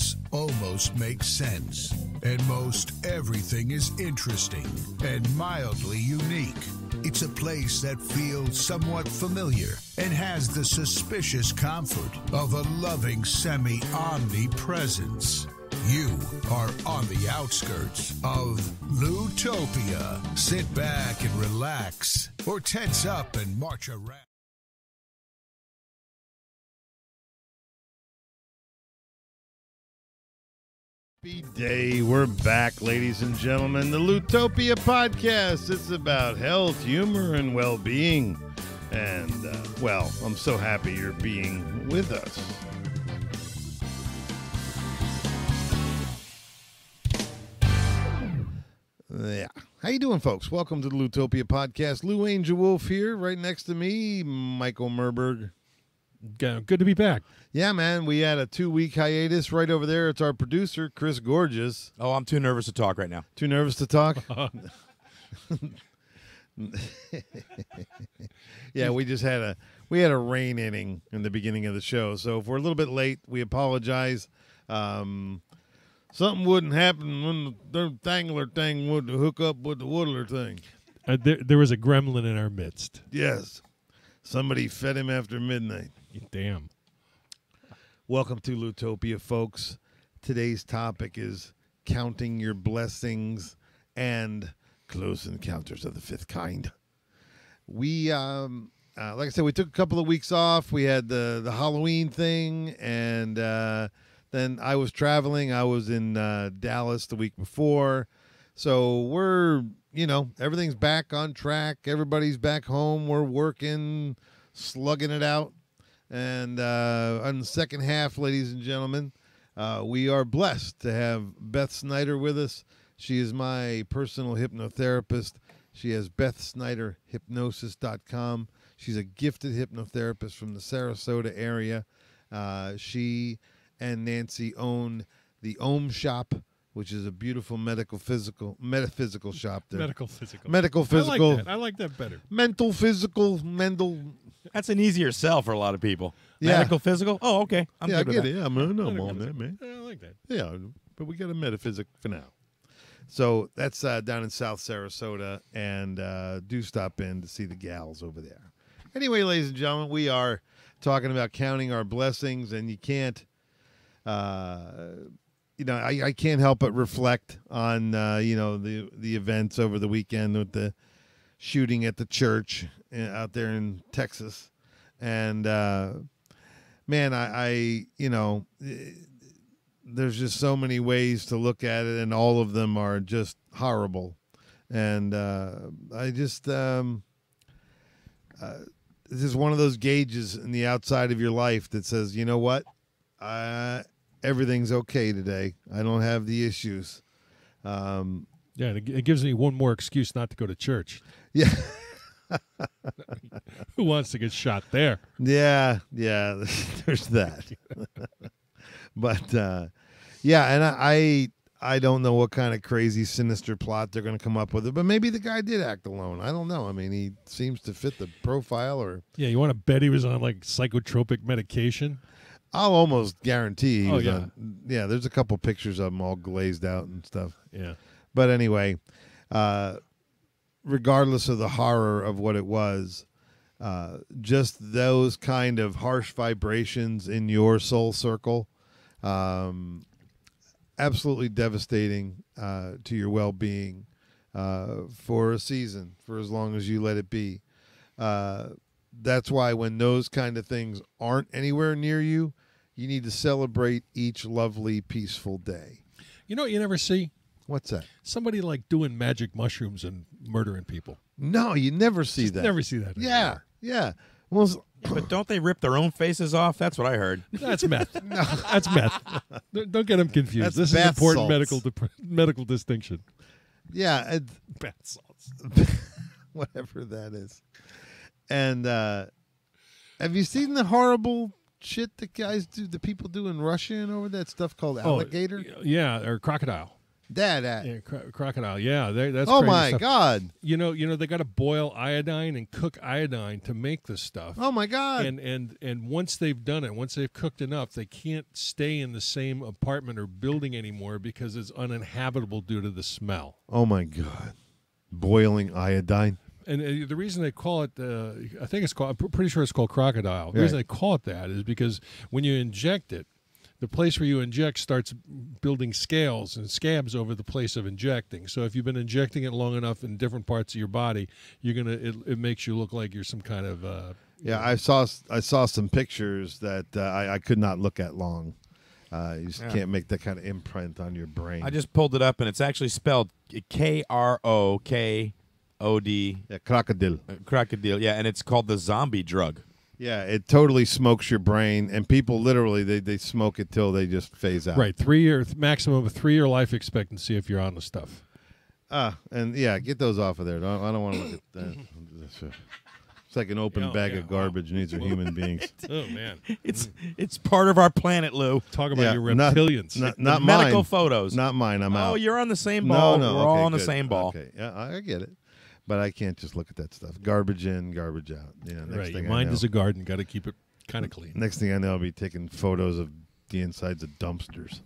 things almost make sense, and most everything is interesting and mildly unique. It's a place that feels somewhat familiar and has the suspicious comfort of a loving semi-omnipresence. You are on the outskirts of Loutopia. Sit back and relax, or tense up and march around. Happy day. We're back, ladies and gentlemen. The Loutopia podcast. It's about health, humor, and well-being. And, well, I'm so happy you're being with us. Yeah. How you doing, folks? Welcome to the Loutopia podcast. Lou Angel Wolf here, right next to me, Michael Merberg. Good to be back. Yeah, man. We had a 2-week hiatus. Right over there, it's our producer, Chris Gorgeous. Oh, I'm too nervous to talk right now. Too nervous to talk? Yeah, we had a rain inning in the beginning of the show. So if we're a little bit late, we apologize. Something wouldn't happen when the Tangler thing would hook up with the Woodler thing. There was a gremlin in our midst. Yes. Somebody fed him after midnight. Damn. Welcome to Loutopia, folks. Today's topic is counting your blessings and close encounters of the fifth kind. We, like I said, we took a couple of weeks off. We had the Halloween thing, and then I was traveling. I was in Dallas the week before. So we're, everything's back on track. Everybody's back home. We're working, slugging it out. And on the second half, ladies and gentlemen, we are blessed to have Beth Snyder with us. She is my personal hypnotherapist. She has BethSnyderHypnosis.com. She's a gifted hypnotherapist from the Sarasota area. She and Nancy own the Om Shop, which is a beautiful metaphysical shop there. Medical physical. I like that better. Mental, physical, mental. That's an easier sell for a lot of people. Yeah. Medical, physical? Oh, okay. I'm I good with get that. it. Yeah, I'm on that, man. I like that. Yeah, but we got a metaphysic for now. So that's down in South Sarasota, and do stop in to see the gals over there. Anyway, ladies and gentlemen, we are talking about counting our blessings, and you can't, I can't help but reflect on, the events over the weekend with the shooting at the church out there in Texas. And, man, there's just so many ways to look at it, and all of them are just horrible. And this is one of those gauges in the outside of your life that says, you know what? Everything's okay today. I don't have the issues. Yeah, it gives me one more excuse not to go to church. Yeah. Who wants to get shot there? Yeah, there's that. But, and I don't know what kind of crazy, sinister plot they're going to come up with. But maybe the guy did act alone. I don't know. I mean, he seems to fit the profile. Or yeah, you want to bet he was on, psychotropic medication? I'll almost guarantee he was yeah. on. Yeah, there's a couple pictures of him all glazed out and stuff. Yeah. But anyway, regardless of the horror of what it was, just those kind of harsh vibrations in your soul circle, absolutely devastating to your well-being for a season, for as long as you let it be. That's why when those kind of things aren't anywhere near you, you need to celebrate each lovely, peaceful day. You know what you never see? What's that? Somebody doing magic mushrooms and murdering people. No, you never see that. Never see that. Yeah, yeah. Well, but don't they rip their own faces off? That's what I heard. That's meth. No. That's meth. Don't get them confused. That's this is important salts. medical distinction. Yeah. Bath salts. Whatever that is. And have you seen the horrible shit that guys do, the people do in Russia and over that stuff called alligator? Yeah, or crocodile. Yeah, crocodile. Yeah, that's Oh crazy my stuff. God. You know, they got to boil iodine and cook iodine to make this stuff. Oh my God. And once they've done it, once they've cooked enough, they can't stay in the same apartment or building anymore because it's uninhabitable due to the smell. Oh my God. Boiling iodine. And the reason they call it, I think it's called, I'm pretty sure it's called crocodile. The reason they call it that is because when you inject it, the place where you inject starts building scales and scabs over the place of injecting. So if you've been injecting it long enough in different parts of your body, it makes you look like you're some kind of I saw some pictures that I could not look at long. You just can't make that kind of imprint on your brain. I just pulled it up, and it's actually spelled Krokod. Yeah, crocodile. Crocodile, yeah, and it's called the zombie drug. Yeah, it totally smokes your brain, and people literally they smoke it till they just phase out. Right, 3 year maximum of 3 year life expectancy if you're on the stuff. And yeah, get those off of there. I don't want to look at that. It's like an open bag of garbage, and these are human beings. Oh man, It's part of our planet, Lou. talk about your reptilians. Not The mine. medical photos. Not mine. I'm out. Oh, you're on the same ball. No, We're okay, all on the good. same ball. Okay, yeah, I get it, but I can't just look at that stuff. Garbage in, garbage out. Next Right, thing your mind is a garden. Got to keep it kind of clean. Next thing I know, I'll be taking photos of the insides of dumpsters.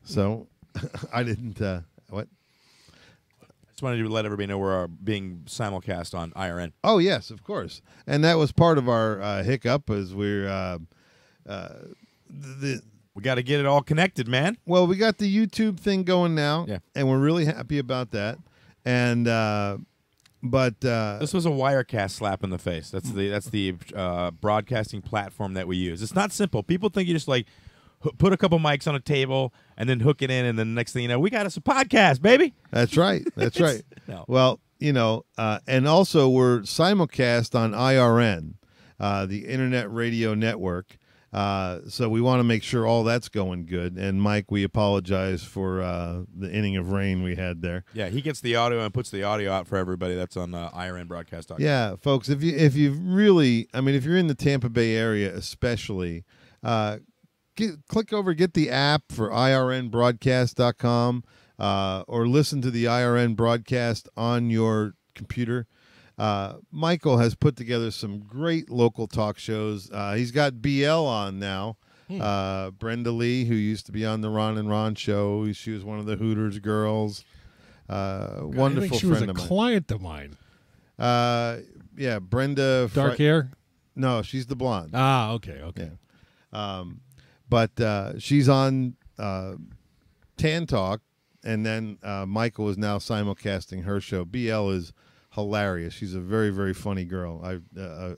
So, I didn't. What? Just wanted to let everybody know we're being simulcast on IRN. Oh yes, of course, and that was part of our hiccup as we're We got to get it all connected, man. well, we got the YouTube thing going now, Yeah. and we're really happy about that. And but This was a Wirecast slap in the face. That's the broadcasting platform that we use. It's not simple. People think you just like put a couple mics on a table and then hook it in, and then the next thing you know, we got us a podcast, baby. that's right, that's right. No. Well, and also we're simulcast on IRN, the Internet Radio Network. So we want to make sure all that's going good. And Mike, we apologize for the inning of rain we had there. Yeah, he gets the audio and puts the audio out for everybody. That's on IRNbroadcast.com. Yeah, folks, if you really, I mean, if you're in the Tampa Bay area, especially, click over, get the app for IRNbroadcast.com, or listen to the IRN broadcast on your computer. Michael has put together some great local talk shows. He's got BL on now. Brenda Lee, who used to be on the Ron and Ron show. She was one of the Hooters girls. Wonderful I think she was friend a of mine. client of mine. Yeah, Brenda. Dark hair? No, she's the blonde. Ah, okay. Yeah. But she's on Tan Talk, and then Michael is now simulcasting her show. BL is hilarious. She's a very, very funny girl.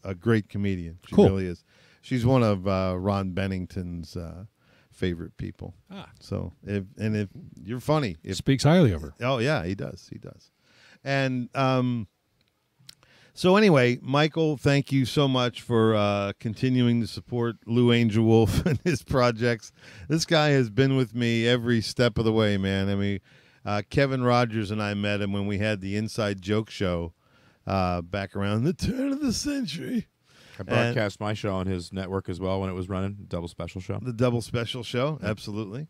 A great comedian. She Cool. really is. She's one of Ron Bennington's favorite people. So if you're funny, Speaks highly of her. oh yeah, he does. And so anyway, Michael, thank you so much for continuing to support Lou Angel Wolf and his projects. This guy has been with me every step of the way, man. I mean, Kevin Rogers and I met him when we had the Inside Joke Show back around the turn of the century. I broadcast my show on his network as well when it was running, Double Special Show. The Double Special Show, absolutely.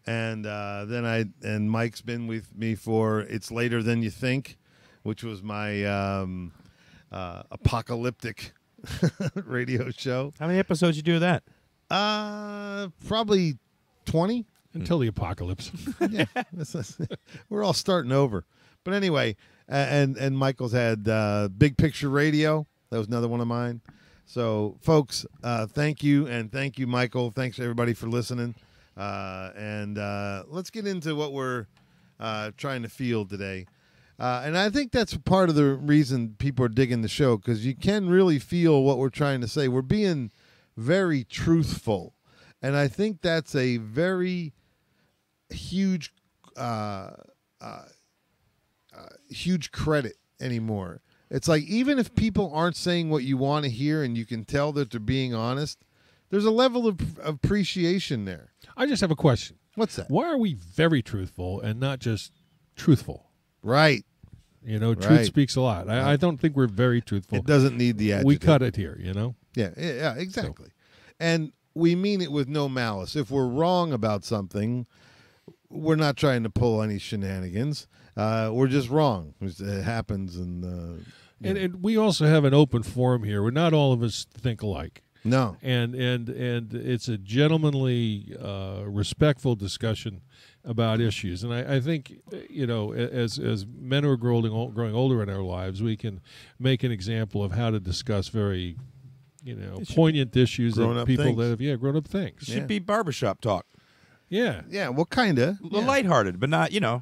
And then Mike's been with me for It's Later Than You Think, which was my apocalyptic radio show. How many episodes you do of that? Probably 20. Until the apocalypse. Yeah, we're all starting over. But anyway, and Michael's had Big Picture Radio. That was another one of mine. So, folks, thank you, and thank you, Michael. Thanks, everybody, for listening. And let's get into what we're trying to field today. And I think that's part of the reason people are digging the show, because you can really feel what we're trying to say. We're being very truthful. And I think that's a very huge huge credit anymore. It's like, even if people aren't saying what you want to hear and you can tell that they're being honest, there's a level of appreciation there. I just have a question. What's that? Why are we very truthful and not just truthful? Right. You know, truth Right. speaks a lot. I don't think we're very truthful. It doesn't need the adjective. We cut it here, you know? Yeah, exactly. And we mean it with no malice. If we're wrong about something, we're not trying to pull any shenanigans. We're just wrong. It happens, and we also have an open forum here where not all of us think alike. no. And it's a gentlemanly, respectful discussion about issues. And I think, as men who are growing older in our lives, we can make an example of how to discuss very, poignant issues that Grown-up people things. that have grown-up things. Should be barbershop talk. Yeah. Yeah, well, kind of. Lighthearted, but not, Yeah.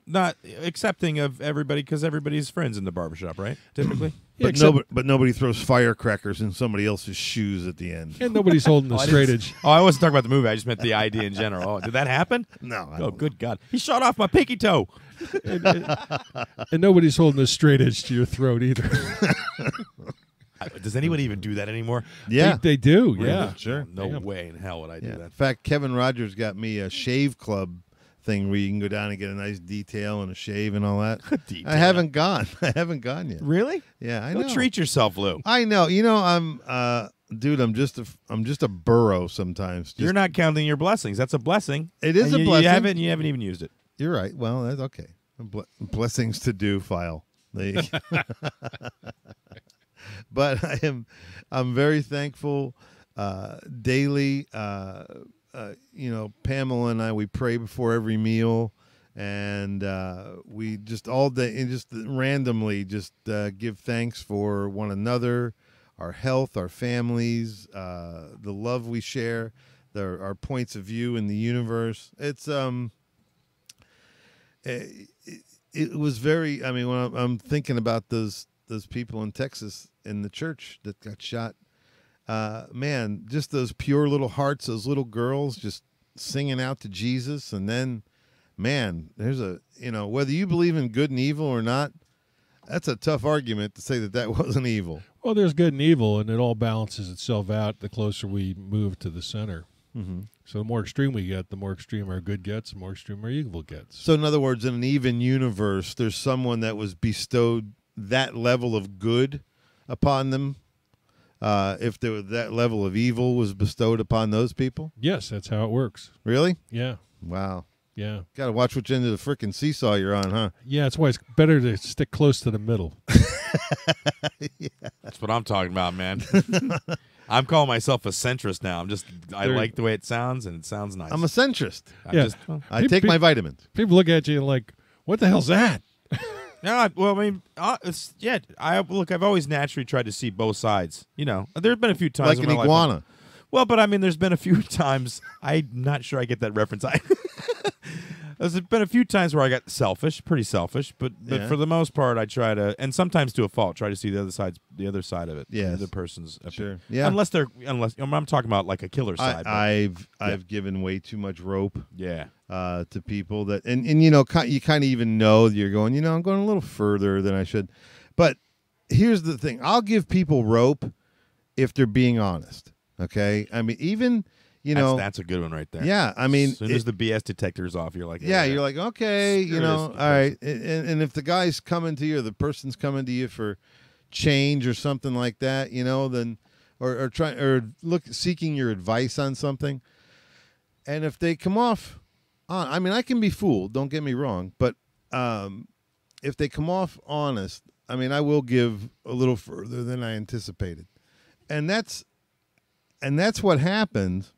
not accepting of everybody because everybody's friends in the barbershop, right? Typically. But nobody throws firecrackers in somebody else's shoes at the end. And nobody's holding the straight edge. Oh, I wasn't talking about the movie. I just meant the idea in general. Oh, did that happen? No. I Oh, don't. good God. He shot off my pinky toe. And nobody's holding the straight edge to your throat either. Does anyone even do that anymore? Yeah. They do, Really? yeah. Sure. No Yeah. way in hell would I do Yeah. In that. fact, Kevin Rogers got me a shave club thing where you can go down and get a nice detail and a shave and all that. Detail. I haven't gone. I haven't gone yet. Really? Yeah, I Go know. treat yourself, Lou. I know. Dude, I'm just a burro sometimes. You're not counting your blessings. That's a blessing. It is And a you blessing. You haven't even used it. You're right. Well, that's okay. Blessings to do file. But I'm very thankful daily. Pamela and I, we pray before every meal, and we just all day and just randomly just give thanks for one another, our health, our families, the love we share, our points of view in the universe. It's it was very. I mean, when I'm thinking about those people in Texas in the church that got shot, man, just those pure little hearts, those little girls just singing out to Jesus, and then, man, there's whether you believe in good and evil or not, that's a tough argument to say that wasn't evil. Well, there's good and evil, and it all balances itself out the closer we move to the center. Mm-hmm. So the more extreme we get, the more extreme our good gets, the more extreme our evil gets. So in other words, in an even universe, there's someone that was bestowed that level of good upon them. If that level of evil was bestowed upon those people? Yes, that's how it works. Really? Yeah, Wow. yeah. Got to watch which end of the frickin' seesaw you're on, huh? Yeah, that's why it's better to stick close to the middle. That's what I'm talking about, man. I'm calling myself a centrist now. I like the way it sounds, and it sounds nice. I'm a centrist. Yeah. I take my vitamins. People look at you like, what the hell's that? Yeah, well, I mean, I've always naturally tried to see both sides. There's been a few times Like in an my iguana. life. Well, but I mean, there's been a few times. I'm not sure I get that reference. There's been a few times where I got pretty selfish, but Yeah. for the most part, I try to, and sometimes to a fault, try to see the other side of it. Yes. The other person's Sure. Yeah. Unless I'm talking about like a killer side. but- I've given way too much rope yeah. to people that, and you kind of even know that you're going, I'm going a little further than I should. But here's the thing. I'll give people rope if they're being honest. Okay? I mean, even, That's a good one right there. yeah, I mean, As soon as the BS detector's off, you're like, yeah, you're like, okay, Screw this all right. And if the guy's coming to you, or the person's coming to you for change or something like that, then, seeking your advice on something. And if they come off on, I mean, I can be fooled, don't get me wrong, but if they come off honest, I mean, I will give a little further than I anticipated. And that's what happens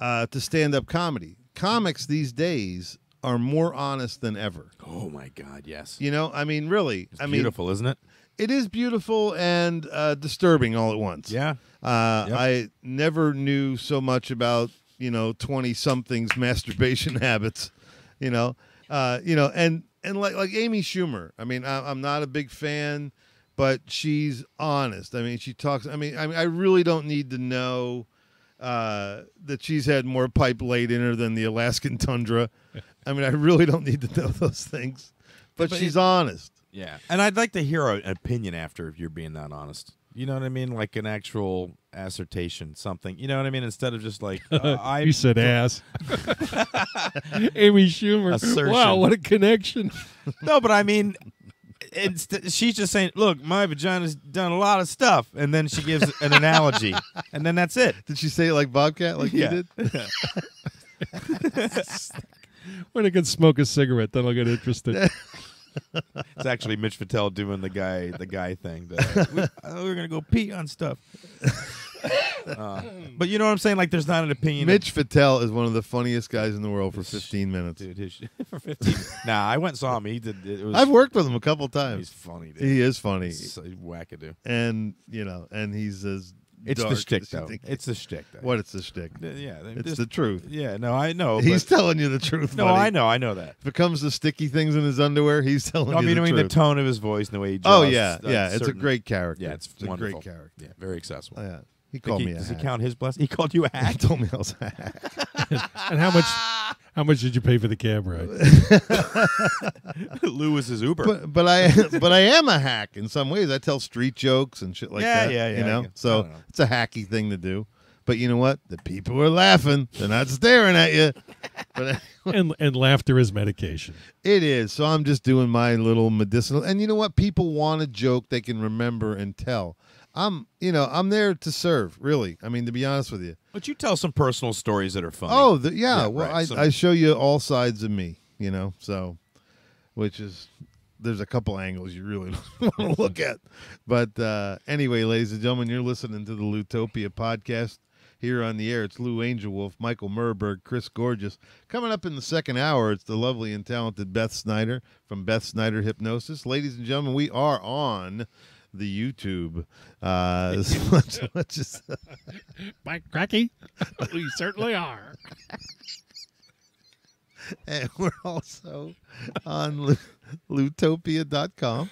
to stand-up comedy. Comics these days are more honest than ever. oh my God, yes. I mean, really. It's beautiful, isn't it? It is beautiful and disturbing all at once. Yeah. I never knew so much about 20-somethings masturbation habits. And like Amy Schumer. I mean, I'm not a big fan, but she's honest. I mean, she talks. I mean, I really don't need to know that she's had more pipe laid in her than the Alaskan tundra. I mean, I really don't need to know those things, but she's honest. Yeah. And I'd like to hear an opinion after if you're being that honest. You know what I mean? Like an actual assertion, something. You know what I mean? Instead of just like, You said ass. Amy Schumer. Assertion. Wow, what a connection. No, but I mean, she's just saying, look, my vagina's done a lot of stuff. And then she gives an analogy. And then that's it. Did she say it like Bobcat, like Yeah. you did? When I can smoke a cigarette, then I'll get interested. It's actually Mitch Fattel doing the guy thing. We're gonna go pee on stuff. But you know what I'm saying? Like, there's not an opinion. Mitch Fattel is one of the funniest guys in the world for 15 minutes. Dude, for 15. Nah, I went and saw him. He did. It was, I've worked with him a couple times. He's funny, dude. He is funny. He's wackadoo. And, and he's as It's the dark shtick, as you though. think. It's the shtick, though. What? It's the shtick. Yeah. It's the truth. Yeah, no, I know. He's but, telling you the truth, no, buddy. I know that. If it comes to sticky things in his underwear, he's telling I you mean, the truth. the tone of his voice and the way he draws. Oh, yeah. It's a certain- great character. Yeah, it's a wonderful. great character. Yeah, very accessible. Yeah. He called me a Does hack. he count his blessing? He called you a He hack? told me I was a hack. And how much did you pay for the camera? Lou was his Uber. But I am a hack in some ways. I tell street jokes and shit like that. Yeah. You know? I So don't know. it's a hacky thing to do. But you know what? The people are laughing. They're not staring at you. But and laughter is medication. it is. So I'm just doing my little medicinal. And you know what? People want a joke they can remember and tell. I'm there to serve, really. I mean, to be honest with you. But you tell some personal stories that are funny. Oh, yeah. Well, right. I show you all sides of me, so which is there's a couple angles you really want to look at. But anyway, ladies and gentlemen, you're listening to the Loutopia podcast here on the air. It's Lou Angelwolf, Michael Merberg, Chris Gorgeous. Coming up in the second hour, it's the lovely and talented Beth Snyder from Beth Snyder Hypnosis. Ladies and gentlemen, we are on the YouTube. Much as Mike Cracky, we certainly are. and we're also on Loutopia.com,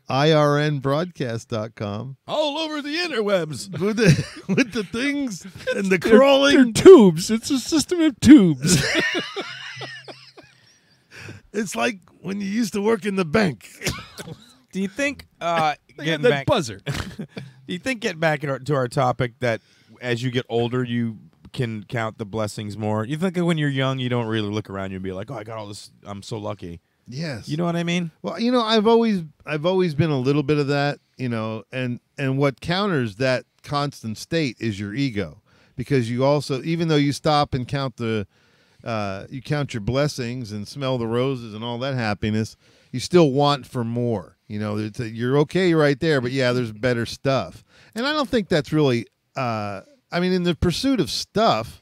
IRNbroadcast.com. All over the interwebs. With the things and the They're crawling. tubes. It's a system of tubes. It's like when you used to work in the bank. Do you think They getting have that back? buzzer. Do you think getting back to our topic that as you get older you can count the blessings more? You think that when you're young you don't really look around you and be like, oh, I got all this. I'm so lucky. Yes. You know what I mean? Well, I've always been a little bit of that, and what counters that constant state is your ego, because you also, even though you stop and count you count your blessings and smell the roses and all that happiness, you still want for more. You're okay right there, but yeah, there's better stuff. And I don't think that's really, in the pursuit of stuff,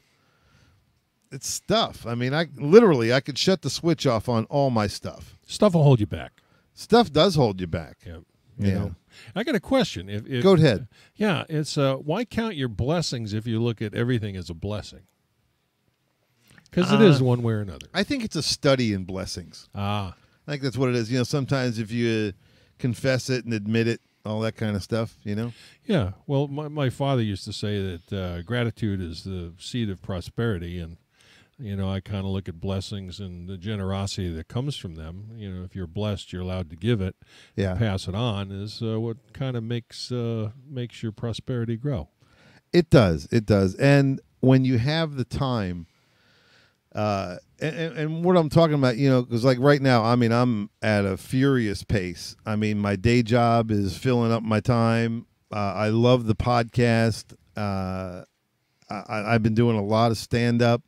it's stuff. I mean, I could shut the switch off on all my stuff. Stuff will hold you back. Stuff does hold you back. Yeah. Yeah. I got a question. If Go ahead. Yeah, it's why count your blessings if you look at everything as a blessing? Because it is one way or another. I think it's a study in blessings. Ah. I think that's what it is. Sometimes if you confess it and admit it, all that kind of stuff, Yeah. Well, my father used to say that gratitude is the seed of prosperity, and I kind of look at blessings and the generosity that comes from them. If you're blessed, you're allowed to give it. Yeah. Pass it on is what kind of makes your prosperity grow. It does. It does. And when you have the time, and what I'm talking about, because like right now, I'm at a furious pace. My day job is filling up my time. I love the podcast. I've been doing a lot of stand-up.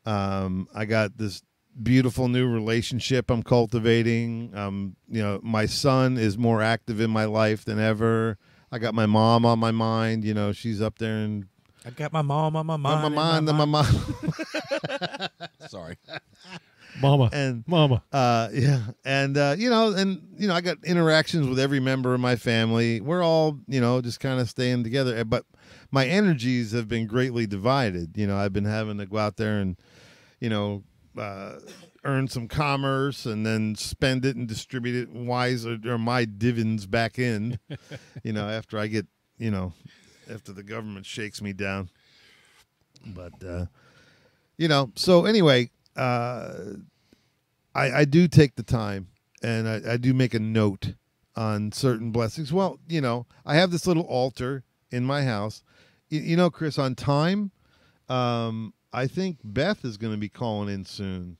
I got this beautiful new relationship I'm cultivating. My son is more active in my life than ever. I got my mom on my mind. She's up there and I got my mom on my mind. my mom. Sorry. Mama. Yeah. And, I got interactions with every member of my family. We're all, just kind of staying together. But my energies have been greatly divided. I've been having to go out there and, earn some commerce and then spend it and distribute it wisely, or my dividends back in, after I get, after the government shakes me down. But, so anyway, I do take the time and I do make a note on certain blessings. Well, I have this little altar in my house. Chris, on time, I think Beth is going to be calling in soon.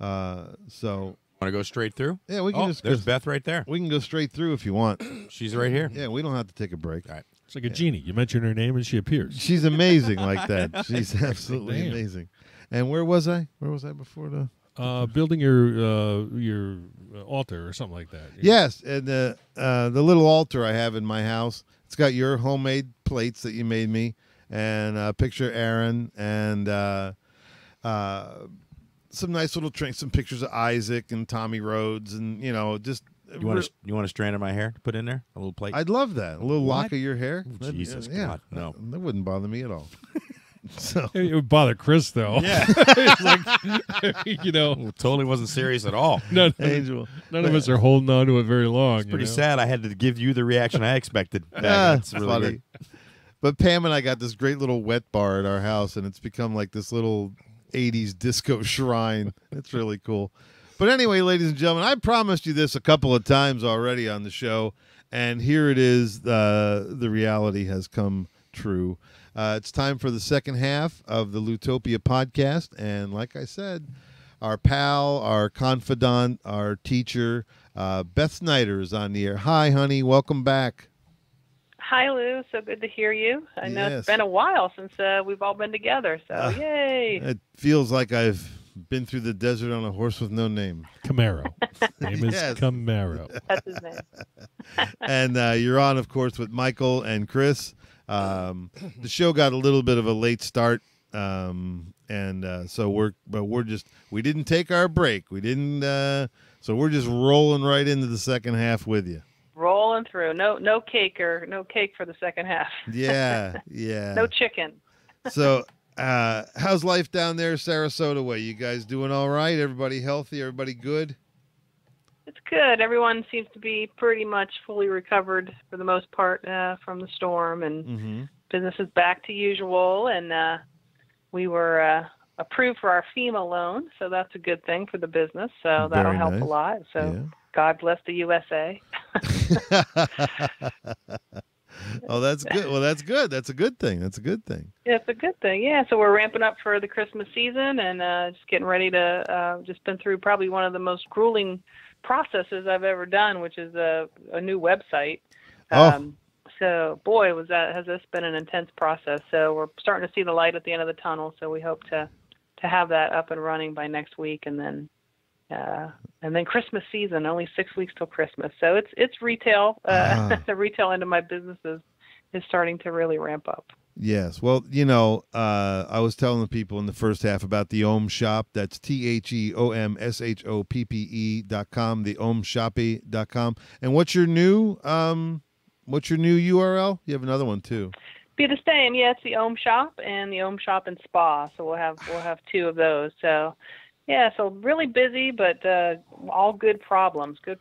So Want to go straight through? yeah, we can just there's go, Beth right there. we can go straight through if you want. She's right here. Yeah, we don't have to take a break. All right. It's like a genie. You mention her name and she appears. She's amazing like that. She's absolutely Damn. amazing. And where was I? Where was I before the? Building your altar or something like that. Yes, and the little altar I have in my house. It's got your homemade plates that you made me, and a picture of Aaron, and some nice little some pictures of Isaac and Tommy Rhodes, and just. You want a strand of my hair to put in there? A little plate? I'd love that. A little What? lock of your hair. Oh, Jesus God, no. That wouldn't bother me at all. So It would bother Chris, though. Yeah. It's like, Totally wasn't serious at all. none Angel. of us are holding on to it very long. Pretty sad. I had to give you the reaction I expected. That's really funny. good. But Pam and I got this great little wet bar at our house, and it's become like this little 80s disco shrine. It's really cool. But anyway, ladies and gentlemen, I promised you this a couple of times already on the show, and here it is. The reality has come true. It's time for the second half of the Loutopia podcast, and like I said, our pal, our confidant, our teacher, Beth Snyder is on the air. Hi, honey. Welcome back. Hi, Lou. So good to hear you. I know Yes. it's been a while since we've all been together, so yay. It feels like I've been through the desert on a horse with no name. Camaro. Name is Yes. Camaro. That's his name. And you're on, of course, with Michael and Chris. The show got a little bit of a late start, so we didn't take our break. We didn't, so we're just rolling right into the second half with you. Rolling through. No cake for the second half. Yeah, yeah. No chicken. So, how's life down there, Sarasota way? You guys doing all right? Everybody healthy? Everybody good? It's good. Everyone seems to be pretty much fully recovered for the most part from the storm, and business is back to usual. And we were approved for our FEMA loan, so that's a good thing for the business. So that'll Very help nice. a lot. So Yeah. God bless the USA. Oh, that's good. Well, that's good. That's a good thing. That's a good thing. Yeah, it's a good thing. Yeah, so we're ramping up for the Christmas season and just getting ready to just been through probably one of the most grueling processes I've ever done, which is a new website. So, boy, has this been an intense process. So we're starting to see the light at the end of the tunnel. So we hope to have that up and running by next week, and then Christmas season. Only 6 weeks till Christmas. So it's retail. The retail end of my business is starting to really ramp up. Yes. Well, I was telling the people in the first half about the Ohm Shop. That's TheOmshoppe.com, theomshoppe.com. And what's your new URL? You have another one too. Be the same. Yeah, it's the Ohm Shop and the Ohm Shop and Spa. So we'll have two of those. So yeah, so really busy, but all good problems to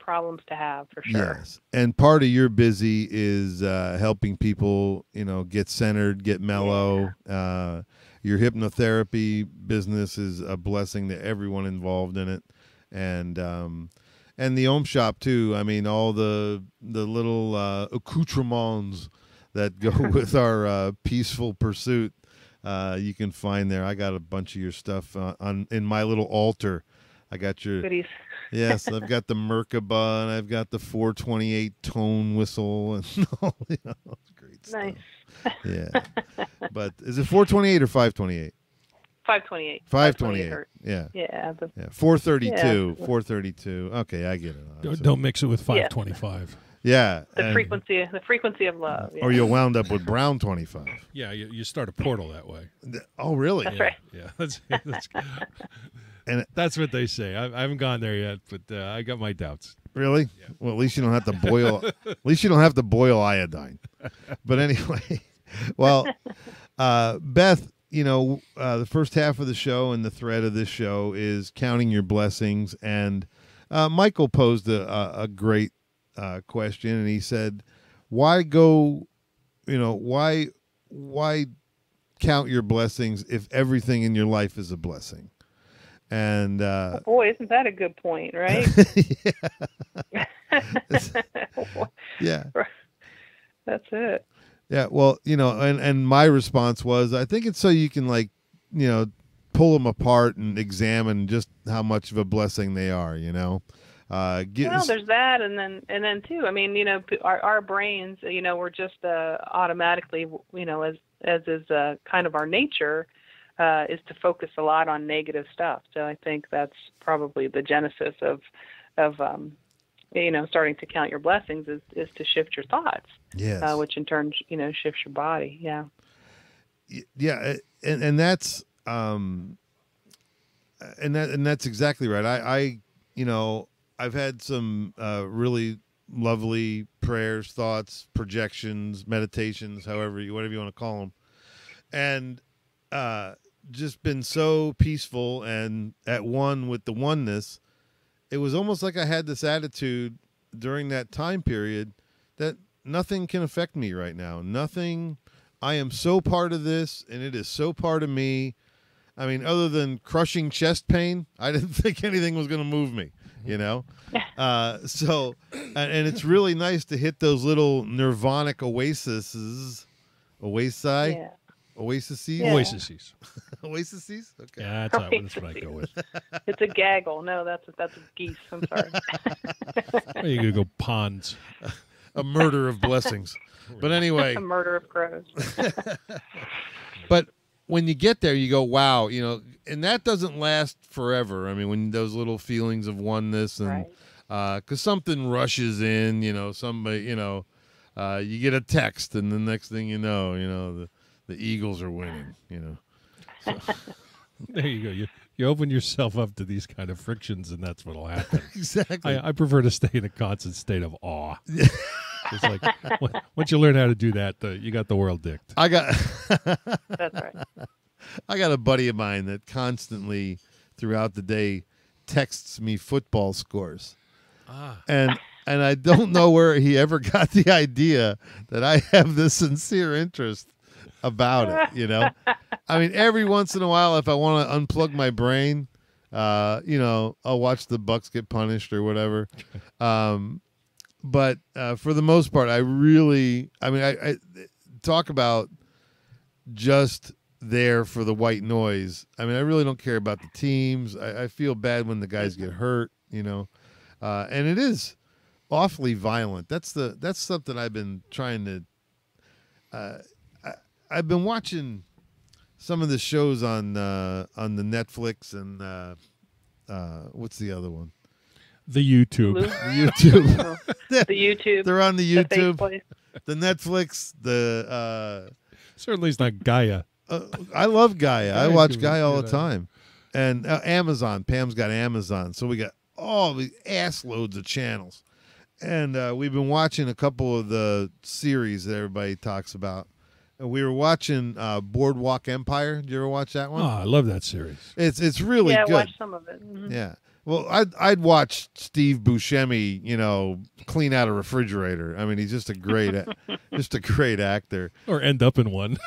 have for sure. Yes. And part of your busy is helping people, get centered, get mellow. Your hypnotherapy business is a blessing to everyone involved in it. And the Ohm Shop too. I mean, all the little accoutrements that go with our peaceful pursuit. You can find there. I got a bunch of your stuff in my little altar. I got your goodies. Yes, I've got the Merkaba and I've got the 428 tone whistle and all great stuff. Nice. Yeah, but is it 428 or 528? 528. 528. Yeah. Yeah. 432. Yeah. 432. Okay, I get it. Don't mix it with 525. Yeah. The frequency of love. Yeah. Or you'll wound up with Brown 25. Yeah, you start a portal that way. Oh, really? That's right. Yeah, that's And that's what they say. I haven't gone there yet, but I got my doubts. Really? Yeah. Well, at least you don't have to boil. At least you don't have to boil iodine. But anyway, well, Beth, the first half of the show and the thread of this show is counting your blessings. And Michael posed a great question, and he said, "Why go? Why count your blessings if everything in your life is a blessing?" And oh boy, isn't that a good point, right? Yeah. That's it. Yeah, well, and my response was, I think it's so you can pull them apart and examine just how much of a blessing they are, Well, there's that, and then too. I mean, our brains, we're just automatically, as is kind of our nature, is to focus a lot on negative stuff. So I think that's probably the genesis of starting to count your blessings is to shift your thoughts. Yes. Which in turn, shifts your body. Yeah. Yeah, and that's and that's exactly right. I've had some really lovely prayers, thoughts, projections, meditations, whatever you want to call them, and just been so peaceful and at one with the oneness. It was almost like I had this attitude during that time period that nothing can affect me right now. Nothing. I am so part of this, and it is so part of me. I mean, other than crushing chest pain, I didn't think anything was going to move me, So, and it's really nice to hit those little nirvanic oases. Yeah. Oases? Yeah. Oases. Oases? Okay. Yeah, that's what I go with. It's a gaggle. No, that's a geese. I'm sorry. Well, you could go ponds. A murder of blessings. But anyway. A murder of crows. But when you get there, you go, wow, and that doesn't last forever. I mean, when those little feelings of oneness and because something rushes in, somebody, you get a text, and the next thing you know, the Eagles are winning, So. There you go. You open yourself up to these kind of frictions, and that's what'll happen. Exactly. I prefer to stay in a constant state of awe. It's like once you learn how to do that, you got the world dicked. That's right. I got a buddy of mine that constantly throughout the day texts me football scores. And I don't know where he ever got the idea that I have this sincere interest about it, I mean, every once in a while, if I want to unplug my brain, I'll watch the Bucks get punished or whatever. But for the most part, I talk about just there for the white noise. I mean, I really don't care about the teams. I feel bad when the guys get hurt, and it is awfully violent. That's something I've been trying to. I've been watching some of the shows on the Netflix and what's the other one? The YouTube. The YouTube. They're on the YouTube. The The Netflix. Certainly it's not Gaia. I love Gaia. I watch Gaia all the that. time. And Amazon. Pam's got Amazon. So we got all the ass loads of channels. And we've been watching a couple of the series that everybody talks about. And we were watching Boardwalk Empire. Did you ever watch that one? Oh, I love that series. It's really good. I watched some of it. Mm-hmm. Yeah. Well, I'd watch Steve Buscemi, clean out a refrigerator. I mean, he's just a great actor. Or end up in one.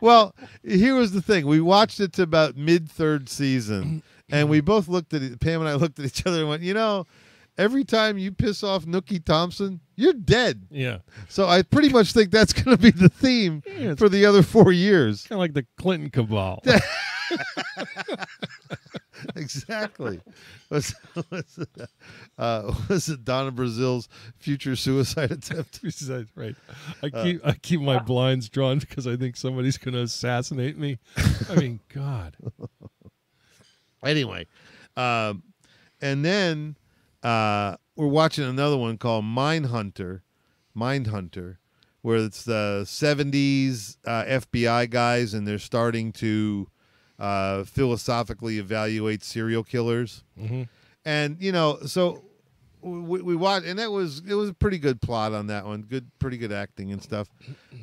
Well, here was the thing. We watched it to about mid-third season, and we both looked at it. Pam and I looked at each other and went, every time you piss off Nookie Thompson, you're dead. Yeah. So I pretty much think that's going to be the theme for the other 4 years. Kind of like the Clinton cabal. Exactly. Was it Donna Brazil's future suicide attempt? Right. I keep my blinds drawn because I think somebody's going to assassinate me. I mean, God. Anyway, and then we're watching another one called Mindhunter, where it's the 70s FBI guys, and they're starting to philosophically evaluate serial killers. Mm-hmm. And so we watched, and it was a pretty good plot on that one, pretty good acting and stuff.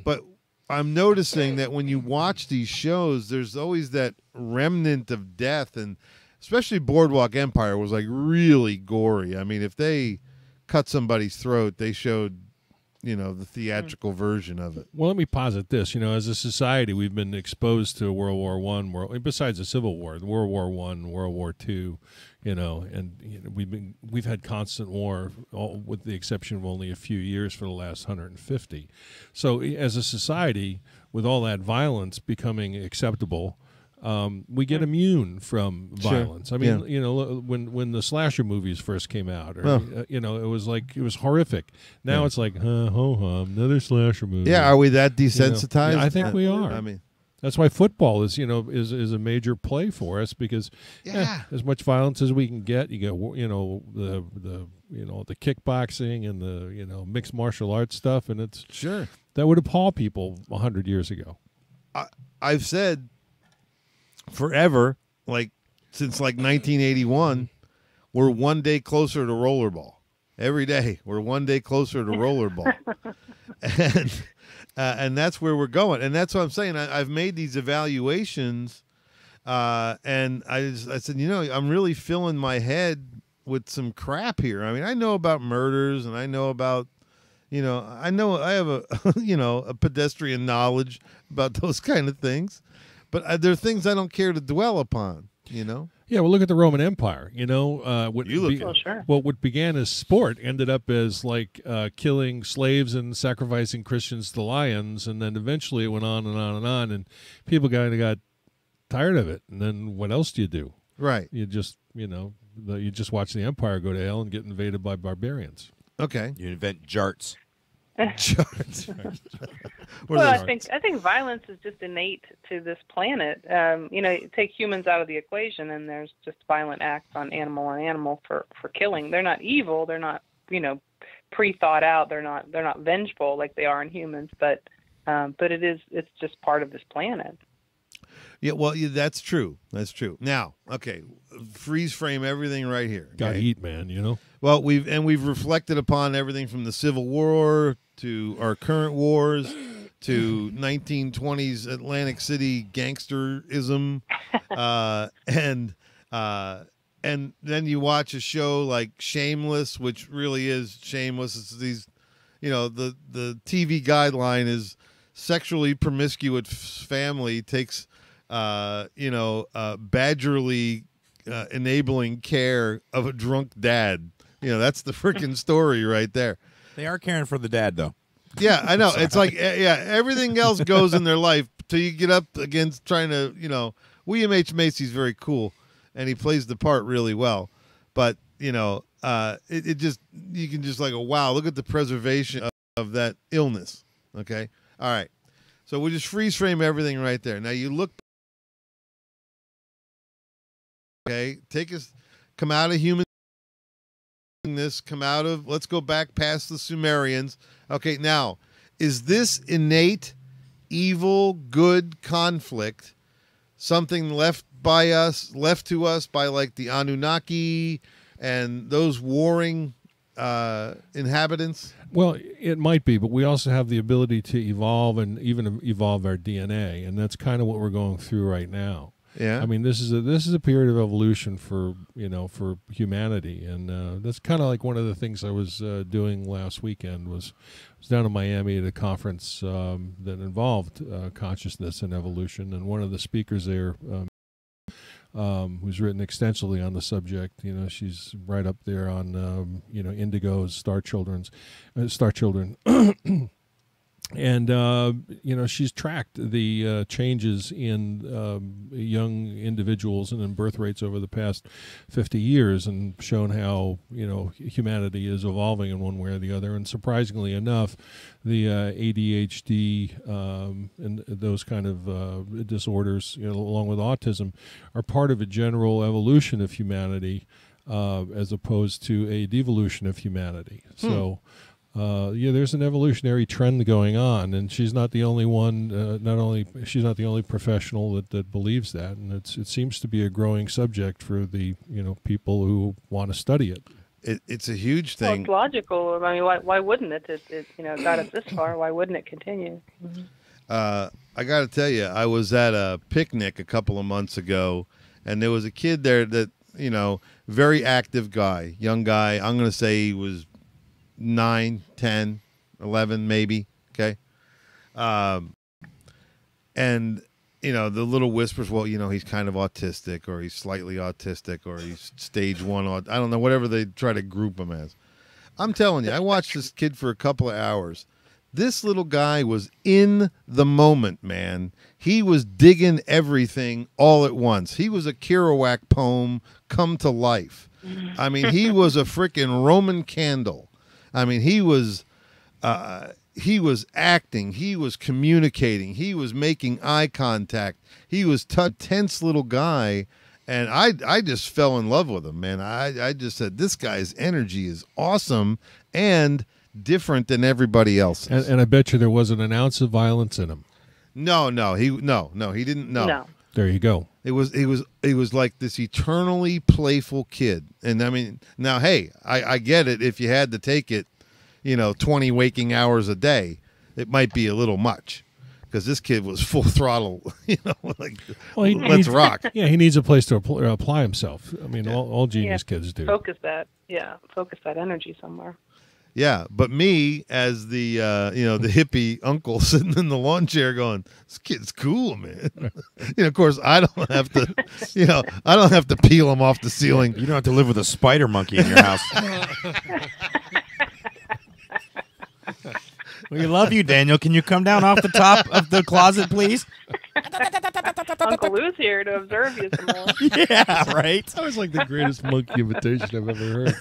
But I'm noticing that when you watch these shows, there's always that remnant of death, and especially Boardwalk Empire was like really gory. I mean, if they cut somebody's throat, they showed the theatrical version of it. Well, let me posit this. As a society, we've been exposed to World War I, besides the Civil War, World War I, World War II, and we've had constant war, with the exception of only a few years for the last 150. So, as a society, with all that violence becoming acceptable, we get immune from violence. Sure. I mean, when the slasher movies first came out, it was horrific. Now it's like, another slasher movie. Yeah, are we that desensitized? I think we are. I mean, That's why football is a major play for us because as much violence as we can get, you get the kickboxing and the mixed martial arts stuff, and it's that would appall people 100 years ago. I've said forever, like since like 1981, we're one day closer to rollerball. Every day we're one day closer to rollerball, and that's where we're going. And that's what I'm saying. I've made these evaluations, and I said, I'm really filling my head with some crap here. I mean, I know about murders, and I know about, I have a, a pedestrian knowledge about those kind of things, but there are things I don't care to dwell upon, Yeah, well, look at the Roman Empire. What began as sport ended up as like killing slaves and sacrificing Christians to lions, and then eventually it went on and on and on, and people got tired of it. And then what else do you do? Right. You just you just watch the empire go to hell and get invaded by barbarians. Okay. You invent jarts. Well, I think violence is just innate to this planet. Take humans out of the equation, and there's just violent acts on animal for killing. They're not evil. They're not pre-thought out. They're not vengeful like they are in humans. But it's just part of this planet. Yeah, well, that's true. That's true. Now, okay, freeze frame everything right here. Okay? Gotta eat, man. Well, we've reflected upon everything from the Civil War to our current wars to 1920s Atlantic City gangsterism, and then you watch a show like Shameless, which really is shameless. It's these, the TV guideline is sexually promiscuous family takes, badgerly enabling care of a drunk dad. That's the freaking story right there. They are caring for the dad, though. Yeah, I know. It's like, everything else goes in their life till you get up against trying to, William H. Macy's very cool, and he plays the part really well. But, it just, you can just like, wow, look at the preservation of that illness. Okay? All right. So we'll just freeze frame everything right there. Now you look, okay, come out of human. Let's go back past the Sumerians. Okay, now, is this innate evil good conflict something left to us by like the Anunnaki and those warring inhabitants? Well, it might be, but we also have the ability to evolve and even evolve our DNA, and that's kind of what we're going through right now. Yeah, I mean, this is a period of evolution for humanity, and that's kind of like one of the things I was doing last weekend was down in Miami at a conference that involved consciousness and evolution, and one of the speakers there, who's written extensively on the subject, she's right up there on Indigo's Star Children. And she's tracked the changes in young individuals and in birth rates over the past 50 years and shown how, humanity is evolving in one way or the other. And surprisingly enough, the ADHD and those kind of disorders, along with autism, are part of a general evolution of humanity as opposed to a devolution of humanity. So... there's an evolutionary trend going on, and she's not the only one. She's not the only professional that believes that, and it seems to be a growing subject for the people who want to study it. It's a huge thing. Well, it's logical. I mean, why wouldn't it? It got us this far. Why wouldn't it continue? Mm-hmm. I got to tell you, I was at a picnic a couple of months ago, and there was a kid there that very active guy, young guy. I'm going to say he was 9, 10, 11 maybe, okay? And, the little whispers, well, he's kind of autistic, or he's slightly autistic, or he's stage 1, I don't know, whatever they try to group him as. I'm telling you, I watched this kid for a couple of hours. This little guy was in the moment, man. He was digging everything all at once. He was a Kerouac poem come to life. I mean, he was a freaking Roman candle. I mean, he was, he was acting, he was communicating, he was making eye contact. He was tense little guy, and I just fell in love with him, man. I just said, this guy's energy is awesome and different than everybody else's. And I bet you there wasn't an ounce of violence in him. No, he didn't. No. There you go. It was like this eternally playful kid. And I mean, now, hey, I get it. If you had to take it, 20 waking hours a day, it might be a little much, because this kid was full throttle, let's rock. Yeah, he needs a place to apply himself. I mean, all genius kids do. Focus that energy somewhere. Yeah, but me as the the hippie uncle sitting in the lawn chair going, this kid's cool, man. Of course I don't have to peel him off the ceiling. You don't have to live with a spider monkey in your house. We love you, Daniel. Can you come down off the top of the closet, please? Uncle Lou's here to observe you some more. Yeah, right. That was like the greatest monkey imitation I've ever heard.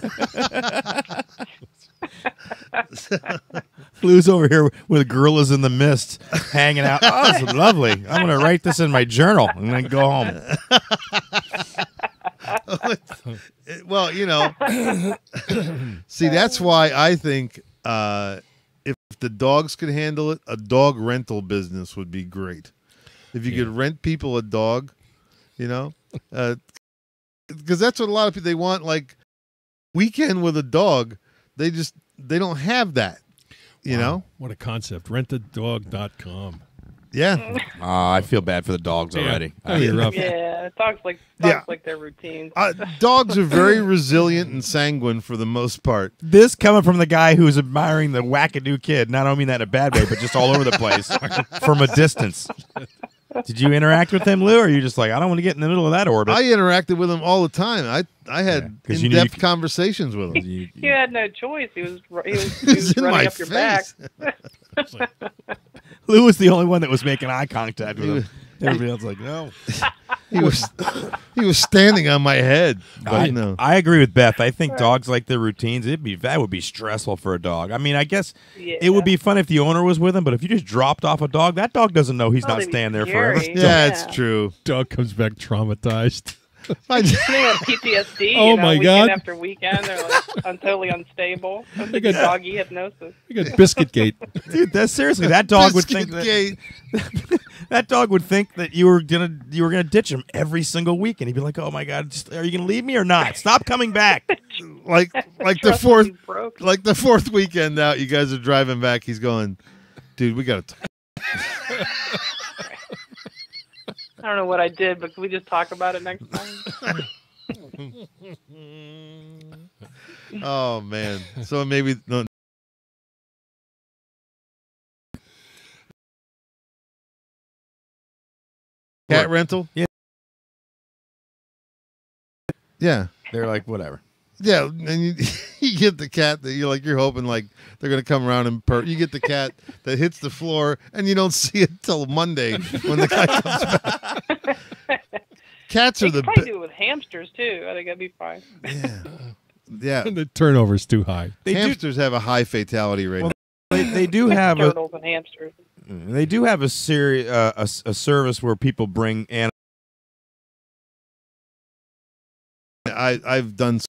Lou's over here with gorillas in the mist hanging out. Oh, this is lovely. I'm going to write this in my journal and then go home. Well, see, that's why I think if the dogs could handle it, a dog rental business would be great. If you could rent people a dog, because that's what a lot of people, they want, like, weekend with a dog. They don't have that, you know? What a concept. Rentadog.com. Yeah. I feel bad for the dogs already. You're rough. Yeah, dogs like their routines. Dogs are very resilient and sanguine for the most part. This coming from the guy who's admiring the wackadoo kid. Not only mean that in a bad way, but just all over the place from a distance. Did you interact with him, Lou, or are you just like, I don't want to get in the middle of that orbit? I interacted with him all the time. I had in-depth conversations with him. You had no choice. He was in running my up your back. Lou was the only one that was making eye contact with him. Everybody else like, no. He was standing on my head. But no. I agree with Beth. I think dogs like their routines. That would be stressful for a dog. I mean, I guess it would be fun if the owner was with him, but if you just dropped off a dog, that dog doesn't know he's not staying there forever. Yeah, it's true. Dog comes back traumatized. They have PTSD. Oh my God! Weekend after weekend, they're like totally unstable. They got doggy hypnosis. You got Biscuit Gate, dude. That's seriously. That dog would think that dog would think that you were gonna ditch him every single week, and he'd be like, "Oh my God, are you gonna leave me or not? Stop coming back." like the fourth weekend out, you guys are driving back. He's going, dude, we gotta. I don't know what I did, but can we just talk about it next time? Oh man! So maybe cat rental. Yeah. They're like, whatever. Yeah, and you get the cat that you're hoping like they're gonna come around and you get the cat that hits the floor and you don't see it till Monday when the guy comes back. Cats are the probably do it with hamsters too. I think that'd be fine. Yeah. The turnover's too high. Hamsters have a high fatality rate. Well, they do have turtles and hamsters. They do have a service where people bring animals. I've done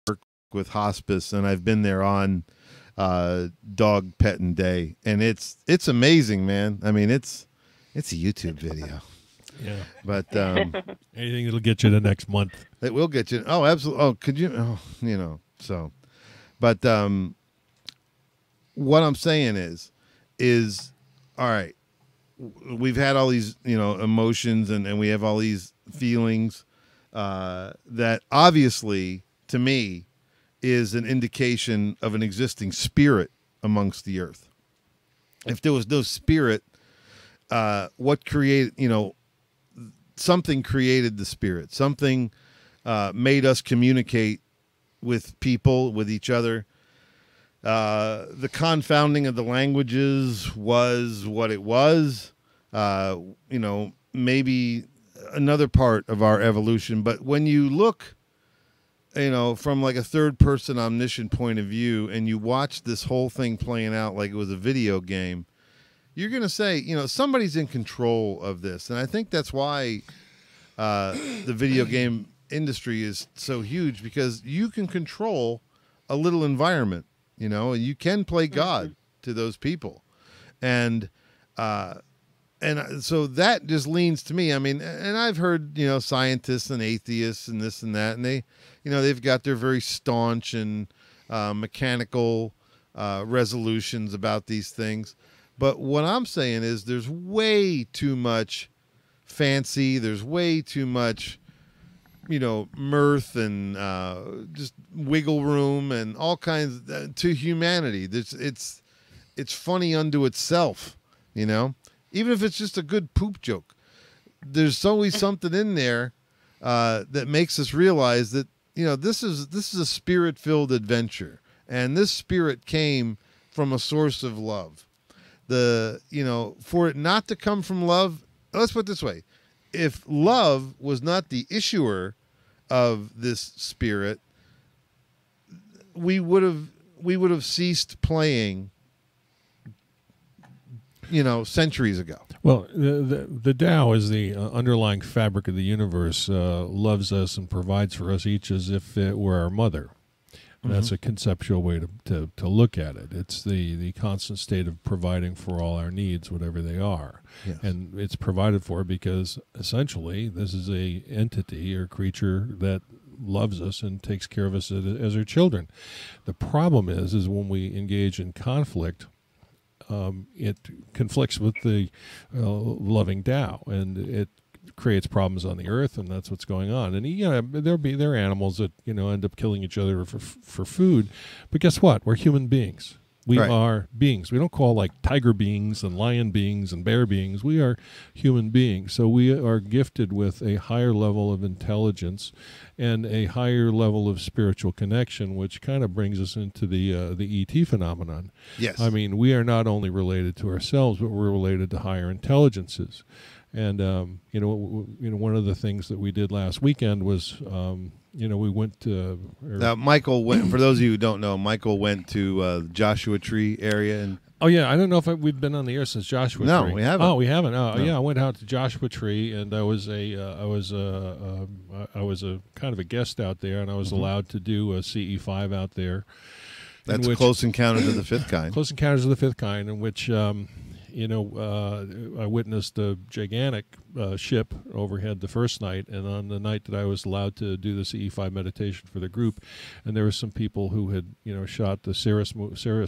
work with hospice, and I've been there on dog petting day, and it's amazing, man. I mean, it's a YouTube video. Yeah, but anything that'll get you the next month. It will get you. Oh, absolutely. Oh, could you? Oh, so. But what I'm saying is, all right. We've had all these, emotions, and we have all these feelings that obviously, to me, is an indication of an existing spirit amongst the earth. If there was no spirit, what created, something created the spirit. Something made us communicate with people, with each other. The confounding of the languages was what it was. Maybe another part of our evolution. But when you look from like a third-person omniscient point of view, and you watch this whole thing playing out like it was a video game, you're going to say, somebody's in control of this. And I think that's why the video game industry is so huge, because you can control a little environment, and you can play God to those people. And so that just leans to me. I mean, and I've heard, scientists and atheists and this and that, and they, they've got their very staunch and mechanical resolutions about these things. But what I'm saying is there's way too much fancy. There's way too much, mirth and just wiggle room and all kinds to humanity. It's funny unto itself, even if it's just a good poop joke. There's always something in there that makes us realize that this is a spirit-filled adventure, and this spirit came from a source of love. For it not to come from love, let's put it this way: if love was not the issuer of this spirit, we would have ceased playing, centuries ago. Well, the Tao is the underlying fabric of the universe, loves us and provides for us each as if it were our mother. That's a conceptual way to look at it. It's the constant state of providing for all our needs, whatever they are. Yes. And it's provided for because essentially this is a entity or creature that loves us and takes care of us as her children. The problem is when we engage in conflict, it conflicts with the loving Tao, and it creates problems on the earth, and that's what's going on. And there are animals that end up killing each other for food, but guess what? We're human beings. We are beings. We don't call like tiger beings and lion beings and bear beings. We are human beings. So we are gifted with a higher level of intelligence and a higher level of spiritual connection, which kind of brings us into the ET phenomenon. Yes. I mean, we are not only related to ourselves, but we're related to higher intelligences. And one of the things that we did last weekend was, we went to. Now, Michael went. For those of you who don't know, Michael went to Joshua Tree area, and oh yeah, I don't know if we've been on the air since Joshua Tree. No, we haven't. Oh, we haven't. Oh, No. Yeah, I went out to Joshua Tree, and I was a kind of a guest out there, and I was allowed to do a CE5 out there. That's Close Encounters of the Fifth Kind. Close Encounters of the Fifth Kind, in which. I witnessed a gigantic ship overhead the first night, and on the night that I was allowed to do the CE5 meditation for the group, and there were some people who had, shot the Ceres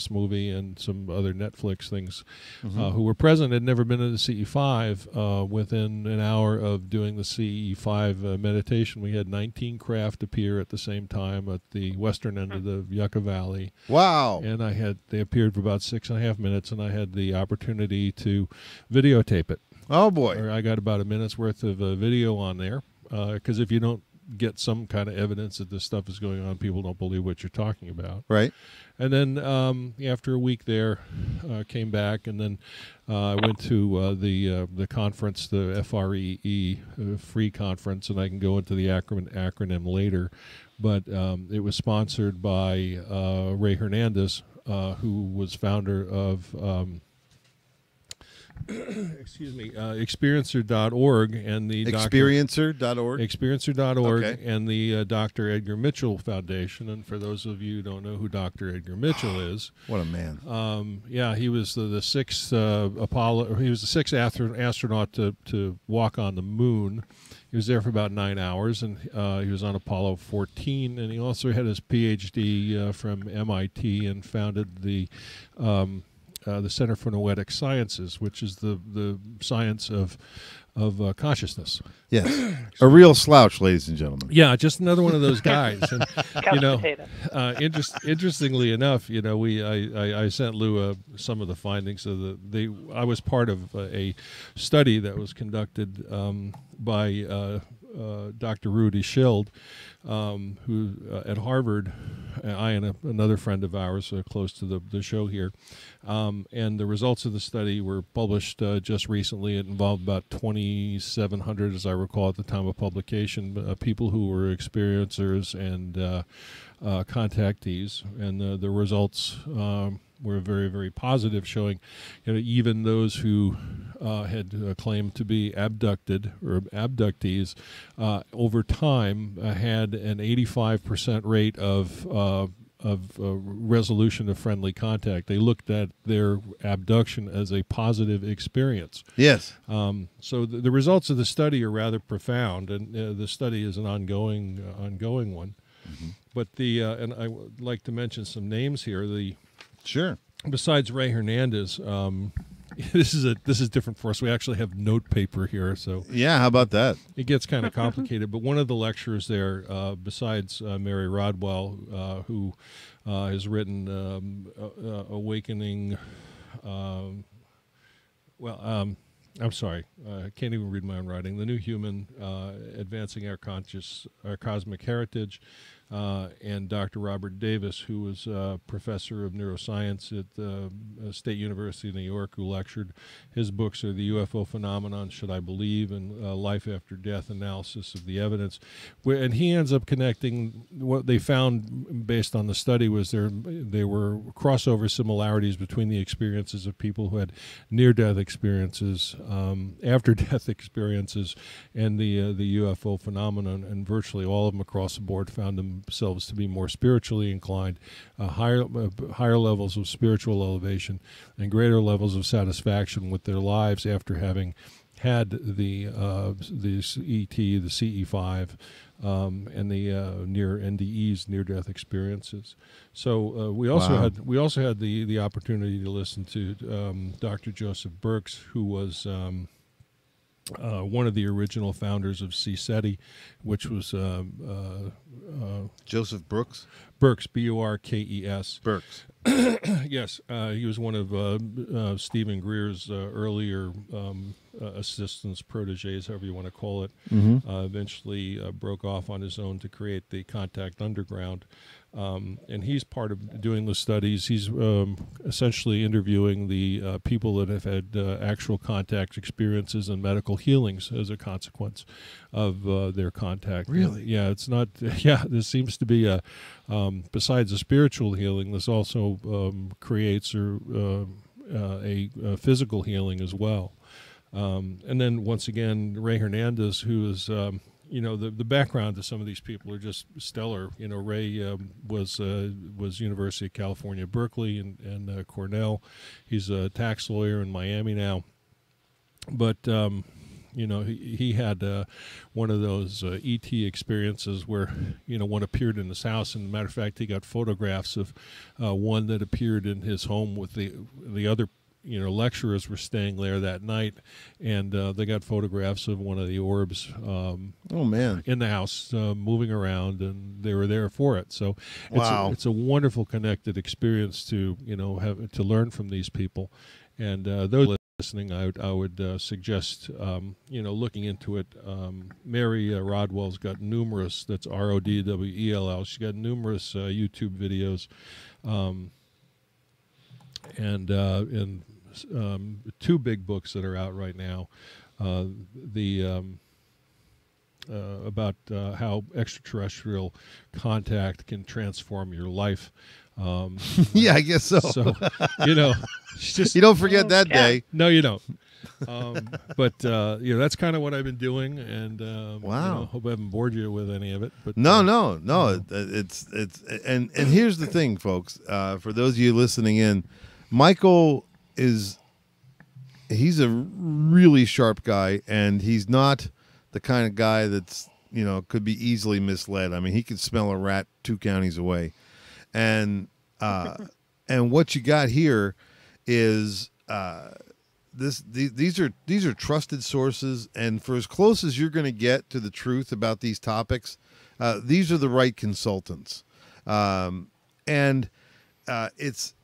movie and some other Netflix things, who were present, had never been to the CE5. Within an hour of doing the CE5 meditation, we had 19 craft appear at the same time at the western end of the Yucca Valley. Wow. And they appeared for about 6.5 minutes, and I had the opportunity to videotape it. Oh boy! I got about a minute's worth of video on there, because if you don't get some kind of evidence that this stuff is going on, people don't believe what you're talking about. Right. And then after a week there, came back, and then I went to the conference, the FREE free conference, and I can go into the acronym later. But it was sponsored by Ray Hernandez, who was founder of Experiencer.org and the Experiencer.org? Experiencer.org Okay. and the Dr. Edgar Mitchell Foundation. And for those of you who don't know who Dr. Edgar Mitchell is, what a man! He was the sixth Apollo. He was the sixth astronaut to walk on the moon. He was there for about 9 hours, and he was on Apollo 14. And he also had his PhD from MIT and founded the Center for Noetic Sciences, which is the science of consciousness. Yes, a real slouch, ladies and gentlemen. Yeah, just another one of those guys. And interestingly enough, I sent Lou some of the findings of I was part of a study that was conducted by Dr. Rudy Schild, who at Harvard, I and another friend of ours close to the show here, and the results of the study were published just recently. It involved about 2,700, as I recall, at the time of publication, people who were experiencers and contactees, and the results were very, very positive, showing, even those who had claimed to be abducted or abductees over time had an 85% rate of resolution of friendly contact. They looked at their abduction as a positive experience. Yes. So the results of the study are rather profound, and the study is an ongoing one. Mm-hmm. But and I would like to mention some names here. Sure. Besides Ray Hernandez, this is different for us. We actually have note paper here, so yeah. How about that? It gets kind of complicated. But one of the lecturers there, besides Mary Rodwell, who has written Awakening. I'm sorry, I can't even read my own writing. The New Human, Advancing Our Cosmic Heritage, and Dr. Robert Davis, who was a professor of neuroscience at the State University of New York, who lectured. His books are The UFO Phenomenon, Should I Believe, and Life After Death, Analysis of the Evidence. And he ends up connecting what they found based on the study was there were crossover similarities between the experiences of people who had near-death experiences, after-death experiences, and the UFO phenomenon, and virtually all of them across the board found themselves to be more spiritually inclined, higher levels of spiritual elevation, and greater levels of satisfaction with their lives after having had the ET, the CE5, and the near NDEs, near-death experiences. So we also had the opportunity to listen to Dr. Joseph Burks, who was one of the original founders of CSETI, which was Joseph Brooks? Burks, B-U-R-K-E-S. Burks. Yes, he was one of Stephen Greer's earlier assistants, proteges, however you want to call it. Mm-hmm. Eventually broke off on his own to create the Contact Underground. And he's part of doing the studies. He's essentially interviewing the people that have had actual contact experiences and medical healings as a consequence of their contact. Really? Yeah, it's not. Yeah, this seems to be a. Besides the spiritual healing, this also creates a physical healing as well. And then once again, Ray Hernandez, who is. The background to some of these people are just stellar. Ray was University of California, Berkeley, and Cornell. He's a tax lawyer in Miami now. But, he had one of those ET experiences where, one appeared in his house. And, as a matter of fact, he got photographs of one that appeared in his home with the other lecturers were staying there that night, and they got photographs of one of the orbs in the house moving around, and they were there for it. So it's a wonderful connected experience to have to learn from these people. And those listening, I would suggest looking into it. Mary Rodwell's got numerous, that's Rodwell, she's got numerous YouTube videos, and two big books that are out right now, about how extraterrestrial contact can transform your life. Yeah, I guess so. So, just, you don't forget that day. No, you don't. But that's kind of what I've been doing, and wow. Hope I haven't bored you with any of it. But no. It's and here's the thing, folks. For those of you listening in, Michael he's a really sharp guy, and he's not the kind of guy that's could be easily misled. I mean, he could smell a rat 2 counties away, and what you got here is these are trusted sources, and for as close as you're going to get to the truth about these topics, these are the right consultants, and it's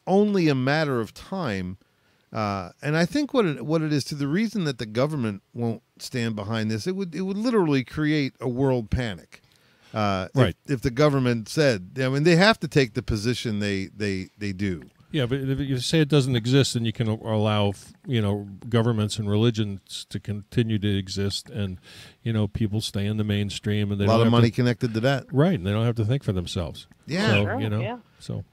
only a matter of time And I think what it is, to the reason that the government won't stand behind this, it would literally create a world panic. Right. If the government said, I mean, they have to take the position they do. Yeah, but if you say it doesn't exist, then you can allow, governments and religions to continue to exist, and people stay in the mainstream, and they A lot don't of have money connected to that. right, and they don't have to think for themselves. Yeah. So, Sure, yeah. So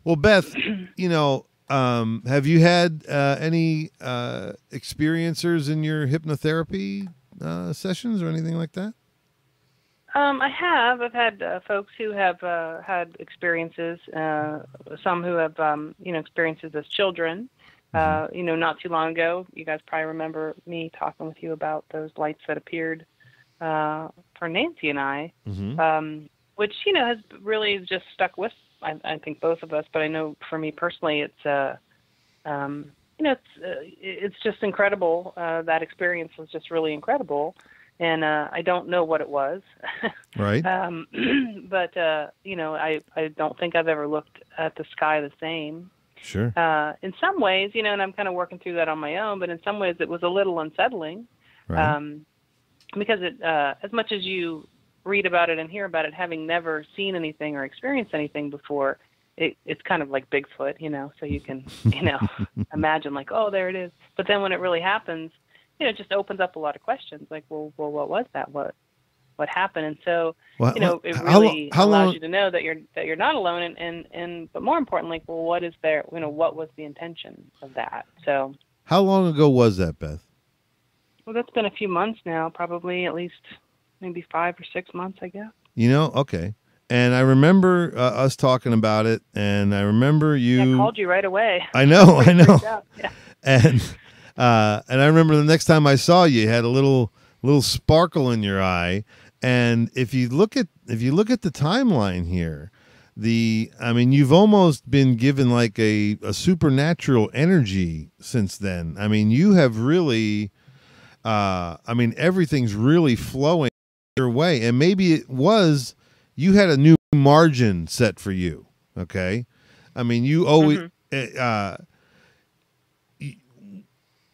Well, Beth, have you had any experiencers in your hypnotherapy sessions or anything like that? I have. I've had folks who have had experiences, some who have, experiences as children. Not too long ago, you guys probably remember me talking with you about those lights that appeared for Nancy and I, which, has really just stuck with, I think, both of us. But I know for me personally, it's just incredible. That experience was just really incredible. And I don't know what it was. Right. But, I don't think I've ever looked at the sky the same. Sure. In some ways, and I'm kind of working through that on my own, but in some ways it was a little unsettling. Right. Because it, as much as you read about it and hear about it, having never seen anything or experienced anything before, it's kind of like Bigfoot, so you can, imagine like, oh, there it is. But then when it really happens, it just opens up a lot of questions like, well, what was that? What happened? And so, it really allows you to know that you're not alone. And but more importantly, like, well, what is there? What was the intention of that? So, how long ago was that, Beth? Well, that's been a few months now, probably at least maybe 5 or 6 months, I guess. Okay. And I remember us talking about it, and I remember you. I called you right away. I know. Yeah. And I remember the next time I saw you, you had a little sparkle in your eye. And if you look at the timeline here, you've almost been given like a supernatural energy since then. I mean, you have really, everything's really flowing your way. And maybe it was, you had a new margin set for you. Okay. I mean, you always,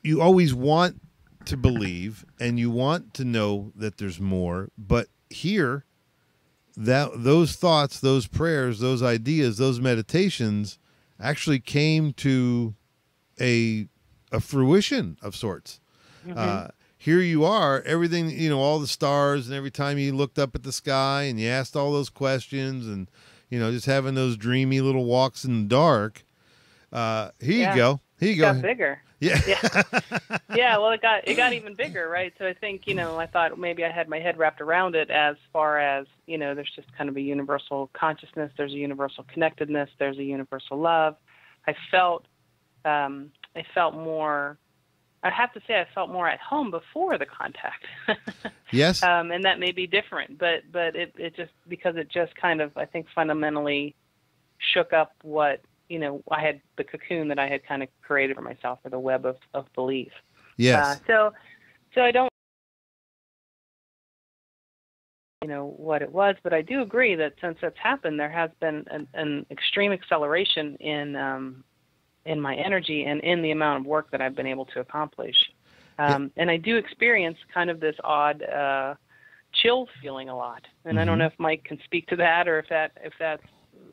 you always want to believe and you want to know that there's more, but here, those thoughts, those prayers, those ideas, those meditations actually came to a fruition of sorts. Here you are, everything, all the stars, and every time you looked up at the sky and you asked all those questions and, just having those dreamy little walks in the dark. Here you go. Here you go. It got bigger. Yeah. Yeah. Well, it got even bigger, right? So I think, I thought maybe I had my head wrapped around it as far as, there's just kind of a universal consciousness, there's a universal connectedness, there's a universal love. I felt more, I have to say I felt more at home before the contact. Yes. And that may be different, but it just, because it just kind of, I think, fundamentally shook up what, I had the cocoon that I had kind of created for myself, or the web of belief. Yes. So I don't what it was, but I do agree that since that's happened, there has been an extreme acceleration in my energy and in the amount of work that I've been able to accomplish. And I do experience kind of this odd chill feeling a lot. And I don't know if Mike can speak to that, or if that's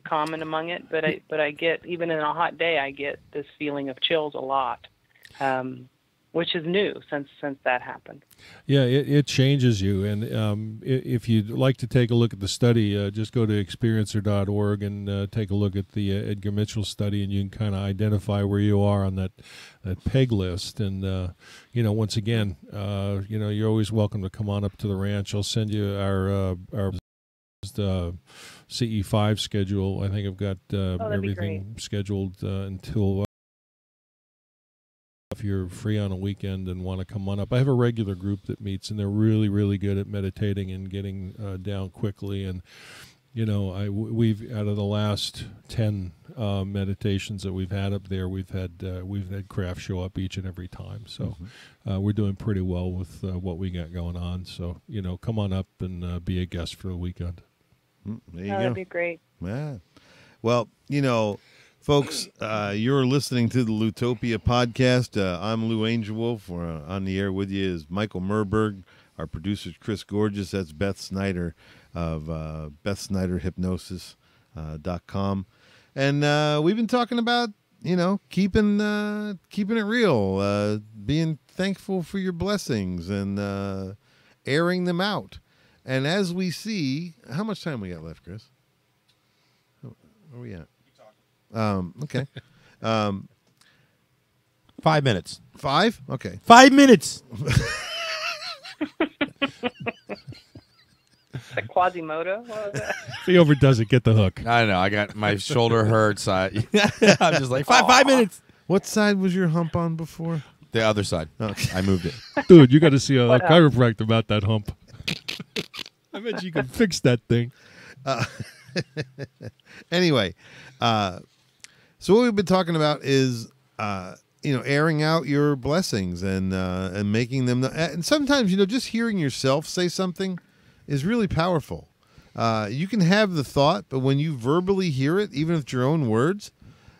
common among it, but I get, even in a hot day, I get this feeling of chills a lot, which is new since that happened. Yeah, it changes you. And if you'd like to take a look at the study, just go to experiencer.org and take a look at the Edgar Mitchell study, and you can kind of identify where you are on that peg list. And once again, you're always welcome to come on up to the ranch. I'll send you our CE5 schedule. I think I've got everything scheduled until if you're free on a weekend and want to come on up. I have a regular group that meets, and they're really, really good at meditating and getting down quickly. And we've, out of the last 10 meditations that we've had up there, we've had Kraft show up each and every time. So we're doing pretty well with what we got going on. So come on up and be a guest for the weekend. There you go. That'd be great. Yeah. Well, Folks, you're listening to the Loutopia podcast. I'm Lou Angel Wolf. On the air with you is Michael Merberg. Our producer's Chris Gorgeous. That's Beth Snyder of BethSnyderHypnosis.com. And we've been talking about, keeping it real, being thankful for your blessings and airing them out. And as we see, how much time we got left, Chris? Where are we at? Okay. 5 minutes. 5? Okay. 5 minutes. The Quasimodo? What was that? If he overdoes it, get the hook. I know. I got my shoulder hurts. I'm just like, five minutes. What side was your hump on before? The other side. Okay. I moved it. Dude, you got to see a What chiropractor about that hump. I bet you can fix that thing. Anyway, so what we've been talking about is, airing out your blessings and making them. And sometimes, just hearing yourself say something is really powerful. You can have the thought, but when you verbally hear it, even if it's your own words,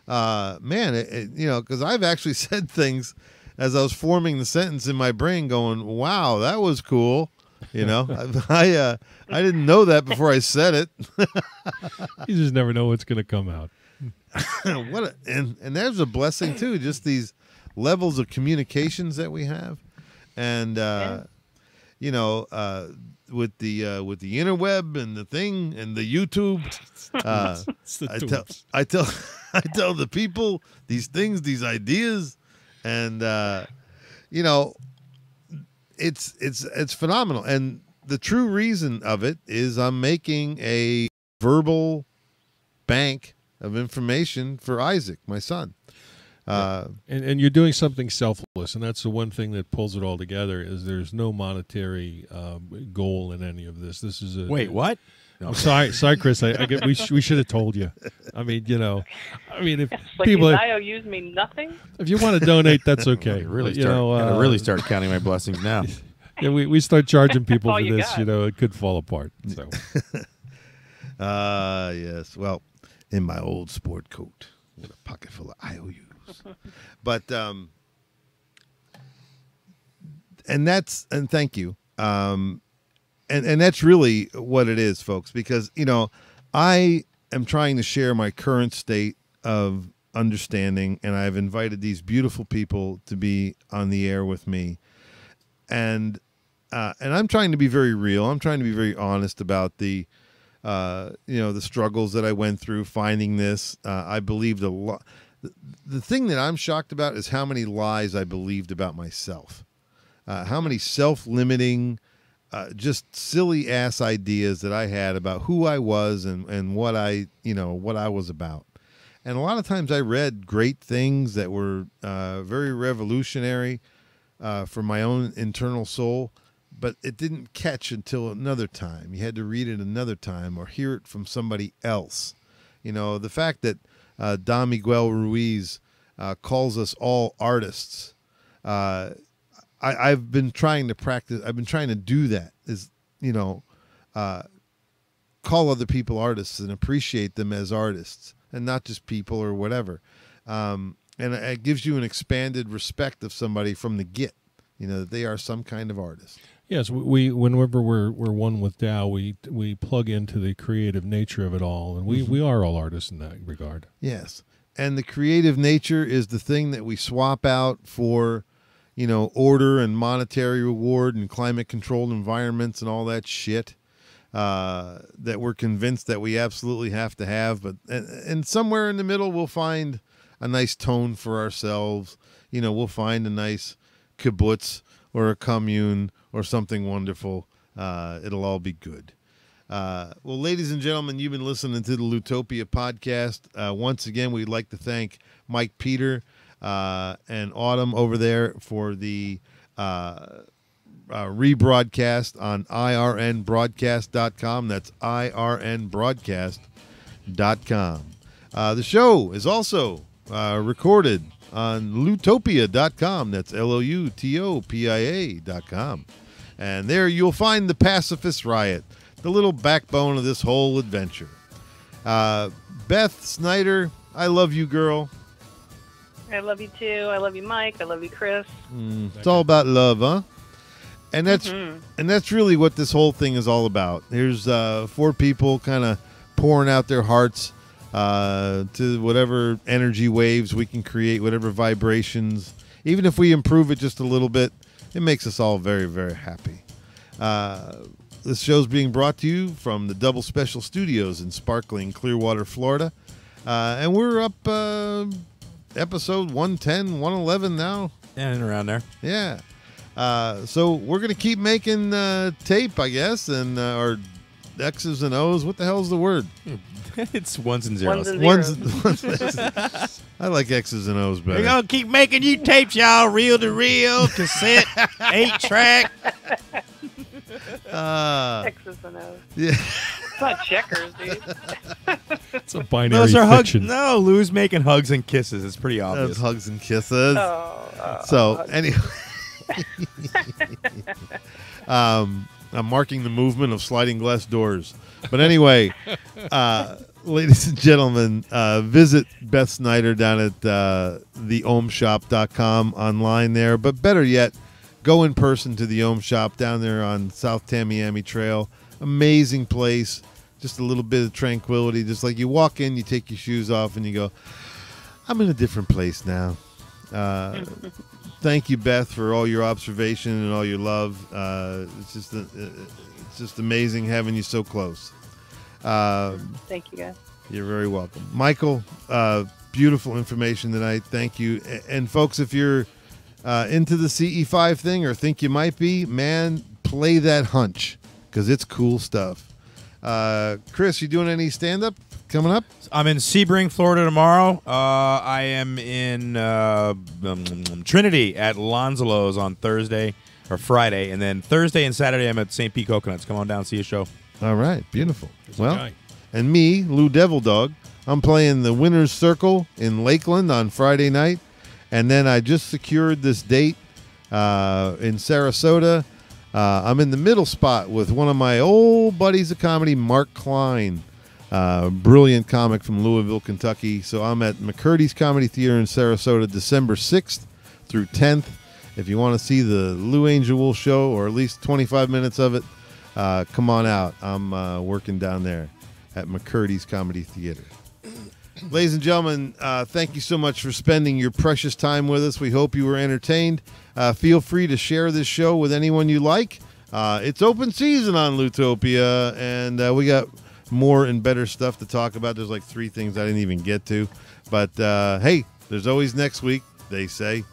because I've actually said things as I was forming the sentence in my brain, going, "Wow, that was cool." I didn't know that before I said it. You just never know what's going to come out. And there's a blessing too, just these levels of communications that we have, and with the interweb and the thing and the YouTube, I tell the people these things, these ideas, and it's phenomenal. And the true reason of it is I'm making a verbal bank of information for Isaac, my son. And you're doing something selfless, and that's the one thing that pulls it all together. Is there's no monetary goal in any of this. This is a Wait, what? No. I'm sorry, Chris. I get we should have told you. I mean, if It's like people, these IOUs mean nothing. if you want to donate, that's okay. Gotta really start counting my blessings now. Yeah, we start charging people all for you this. got. It could fall apart. So Yes. Well, in my old sport coat with a pocket full of IOUs. But and thank you. And that's really what it is, folks, because I am trying to share my current state of understanding, and I've invited these beautiful people to be on the air with me. And I'm trying to be very real. I'm trying to be very honest about the struggles that I went through finding this. I believed a lot. The thing that I'm shocked about is how many lies I believed about myself. How many self-limiting, just silly ass ideas that I had about who I was and what I was about. And a lot of times I read great things that were very revolutionary for my own internal soul, but it didn't catch until another time. You had to read it another time or hear it from somebody else. The fact that Don Miguel Ruiz calls us all artists. I've been trying to practice. I've been trying to do that. Call other people artists and appreciate them as artists and not just people or whatever. And it gives you an expanded respect of somebody from the get. That they are some kind of artist. yes, we whenever we're one with Tao, we plug into the creative nature of it all, and we are all artists in that regard. Yes. And the creative nature is the thing that we swap out for, order and monetary reward and climate-controlled environments and all that shit that we're convinced that we absolutely have to have. But and somewhere in the middle, we'll find a nice tone for ourselves. We'll find a nice kibbutz or a commune or something wonderful. It'll all be good. Well, ladies and gentlemen, you've been listening to the Loutopia podcast. Once again, we'd like to thank Mike Peter and Autumn over there for the rebroadcast on irnbroadcast.com. That's irnbroadcast.com. The show is also recorded on loutopia.com. That's loutopia.com. And there you'll find the Pacifist Riot, the little backbone of this whole adventure. Beth Snyder, I love you, girl. I love you too. I love you, Mike. I love you, Chris. It's all about love, huh? And that's really what this whole thing is all about. Here's 4 people kind of pouring out their hearts to whatever energy waves we can create, whatever vibrations. Even if we improve it just a little bit, it makes us all very, very happy. This show's being brought to you from the Double Special Studios in sparkling Clearwater, Florida. And we're up episode 110, 111 now. Yeah, and around there. Yeah. So we're going to keep making tape, I guess, and or X's and O's. What the hell's the word? It's ones and zeros. I like X's and O's better. We're going to keep making you tapes, y'all. Reel to reel, cassette, 8-track. X's and O's. Yeah. It's not checkers, dude. It's a binary Those are hugs. fiction. No, Lou's making hugs and kisses. It's pretty obvious. That's hugs and kisses. So, anyway. I'm marking the movement of sliding glass doors. But anyway, ladies and gentlemen, visit Beth Snyder down at theomshop.com online there. But better yet, go in person to the Ohm Shop down there on South Tamiami Trail. Amazing place. Just a little bit of tranquility. Just like you walk in, you take your shoes off, and you go, I'm in a different place now. Thank you, Beth, for all your observation and all your love. It's just amazing having you so close. thank you, guys. You're very welcome. Michael, beautiful information tonight. Thank you. And folks, if you're into the CE5 thing or think you might be, man, play that hunch because it's cool stuff. Chris, you doing any stand-up coming up? I'm in Sebring, Florida tomorrow. I am in Trinity at Lonzolo's on Thursday or Friday. And then Thursday and Saturday, I'm at St. Pete Coconuts. Come on down, see a show. All right. Beautiful. There's a Well, guy. and me, Lou Devil Dog, I'm playing the Winner's Circle in Lakeland on Friday night. And then I just secured this date in Sarasota. I'm in the middle spot with one of my old buddies of comedy, Mark Klein. Brilliant comic from Louisville, Kentucky. So I'm at McCurdy's Comedy Theater in Sarasota December 6th through 10th. If you want to see the Lou Angel Wolf show or at least 25 minutes of it, come on out. I'm working down there at McCurdy's Comedy Theater. Ladies and gentlemen, thank you so much for spending your precious time with us. We hope you were entertained. Feel free to share this show with anyone you like. It's open season on Loutopia, and we got more and better stuff to talk about. There's like 3 things I didn't even get to. But, hey, there's always next week, they say.